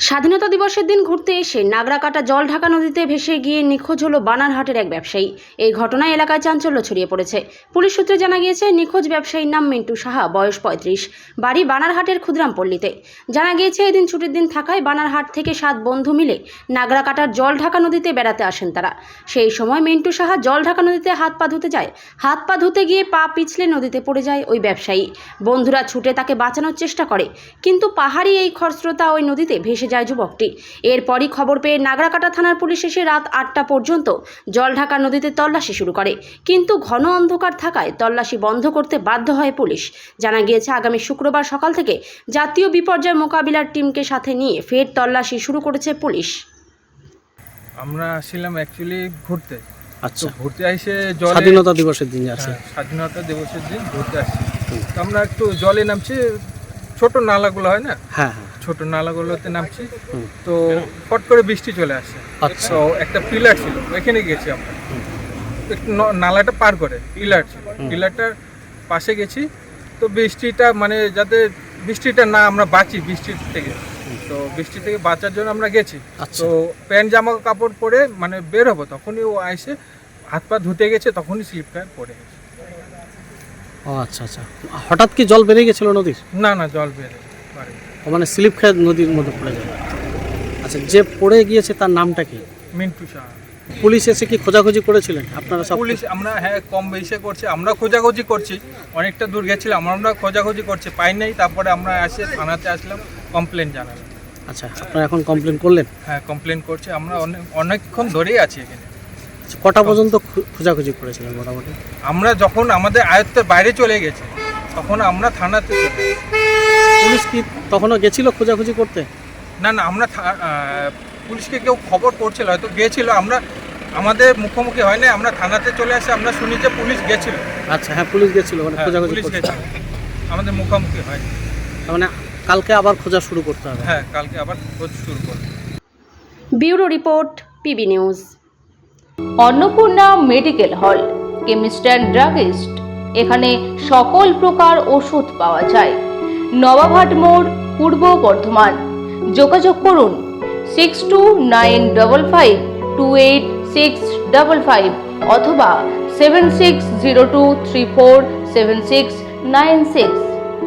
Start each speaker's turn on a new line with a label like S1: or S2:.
S1: স্বাধীনতা দিবসের দিন ঘুরতে এসে নাগরাকাটা জলঢাকা নদীতে ভেসে গিয়ে নিখোঁজ হলো বানারহাটের এক ব্যবসায়ী। এই ঘটনায় এলাকায় চাঞ্চল্য ছড়িয়ে পড়েছে। পুলিশ সূত্রে জানা গিয়েছে, নিখোঁজ ব্যবসায়ীর নাম মিন্টু সাহা, বয়স 35, বাড়ি বানারহাটের ক্ষুদ্রামপল্লীতে। জানা গিয়েছে, এদিন ছুটির দিন থাকায় বানারহাট থেকে 7 বন্ধু মিলে নাগরাকাটার জলঢাকা নদীতে বেড়াতে আসেন তারা। সেই সময় মিন্টু সাহা জলঢাকা নদীতে হাত পা ধুতে যায়। হাত পা ধুতে গিয়ে পা পিছলে নদীতে পড়ে যায় ওই ব্যবসায়ী। বন্ধুরা ছুটে তাকে বাঁচানোর চেষ্টা করে, কিন্তু পাহাড়ি এই খরস্রোতা ওই নদীতে ভেসে যায় যুবকটি। এরপরই খবর পেয়ে নাগরাকাটা থানার পুলিশ এসে রাত 8টা পর্যন্ত জলঢাকা নদীতে তল্লাশি শুরু করে, কিন্তু ঘন অন্ধকার থাকায় তল্লাশি বন্ধ করতে বাধ্য হয় পুলিশ। জানা গিয়েছে, আগামী শুক্রবার সকাল থেকে জাতীয় বিপর্যয় মোকাবিলার টিমকে সাথে নিয়ে ফের তল্লাশি শুরু করেছে পুলিশ।
S2: আমরা আসছিলাম অ্যাকচুয়ালি ঘুরতে।
S3: আচ্ছা,
S2: ঘুরতে এসে
S3: স্বাধীনতা দিবসের দিন আছে।
S2: স্বাধীনতা দিবসের দিন ঘুরতে আসছি। তো আমরা একটু জলে নামছি, ছোট নালাগুলো হয় না,
S3: হ্যাঁ,
S2: ছোট নালাগুলোতে নামছি। তো ফট করে বৃষ্টি চলে আসে।
S3: আচ্ছা।
S2: তো একটা পিলার ছিল, ওইখানে গেছি আমরা। একটু নালাটা পার করে পিলার ছিল, পিলারটার পাশে গেছি। তো বৃষ্টিটা মানে যাতে বৃষ্টিটা না আমরা বাঁচি বৃষ্টির থেকে, তো বৃষ্টি থেকে বাঁচার জন্য আমরা গেছি। তো প্যান্ট জামা কাপড় পরে মানে বের হবো, তখনই ও এসে হাত পা ধুতে গেছে, তখনই স্লিপ খায় পড়ে গেছে।
S3: ও আচ্ছা আচ্ছা, হঠাৎ কি জল বেড়ে গেছিল নদীর?
S2: না না, জল বেড়ে পারে,
S3: মানে স্লিপ খেয়ে নদীর মধ্যে পড়ে যায়। আচ্ছা, যে পড়ে গিয়েছে তার নামটা কি?
S2: মিন্টু সাহা।
S3: পুলিশ এসে কি খোঁজাখুঁজি করেছিলেন আপনারা সব?
S2: পুলিশ আমরা কম বেশি করছি, আমরা খোঁজাখুঁজি করছি, অনেকটা দূর গেছিলাম, আমরা খোঁজাখুঁজি করছি, পাই নাই। তারপরে আমরা থানাতে আসলাম, কমপ্লেন জানালাম।
S3: আচ্ছা, আপনারা এখন কমপ্লেন করলেন?
S2: হ্যাঁ, কমপ্লেন করছি, আমরা অনেকক্ষণ ধরেই আছি এখানে।
S3: কটা পর্যন্ত খোঁজাখুঁজি করেছিলেন মোটামুটি?
S2: আমরা যখন আমাদের আয়ত্তের বাইরে চলে গেছে, তখন আমরা থানাতে চলে গেছি।
S3: পুলিশ কি তখনও গেছিল খোঁজাখুঁজি করতে?
S2: না না, আমরা পুলিশকে কেউ খবর করছিল, হয়তো গিয়েছিল, আমরা আমাদের মুখোমুখি হয় না, আমরা থানাতে চলে আসি। আমরা শুনি যে পুলিশ গেছিল।
S3: আচ্ছা, হ্যাঁ, পুলিশ গেছিল, মানে খোঁজাখুঁজি
S2: পুলিশ
S3: করতে।
S2: গেছিল, আমাদের মুখোমুখি হয়।
S3: মানে কালকে আবার খোঁজা শুরু করতে হবে?
S2: হ্যাঁ, কালকে আবার খোঁজ শুরু করব।
S1: Bureau report, PB news.
S4: Annapurna medical hall, chemist and druggist. এখানে সকল প্রকার ওষুধ পাওয়া যায়। নবাবহাট মোড়, পূর্ব বর্ধমান। যোগাযোগ করুন 6295528655 অথবা 7602347696।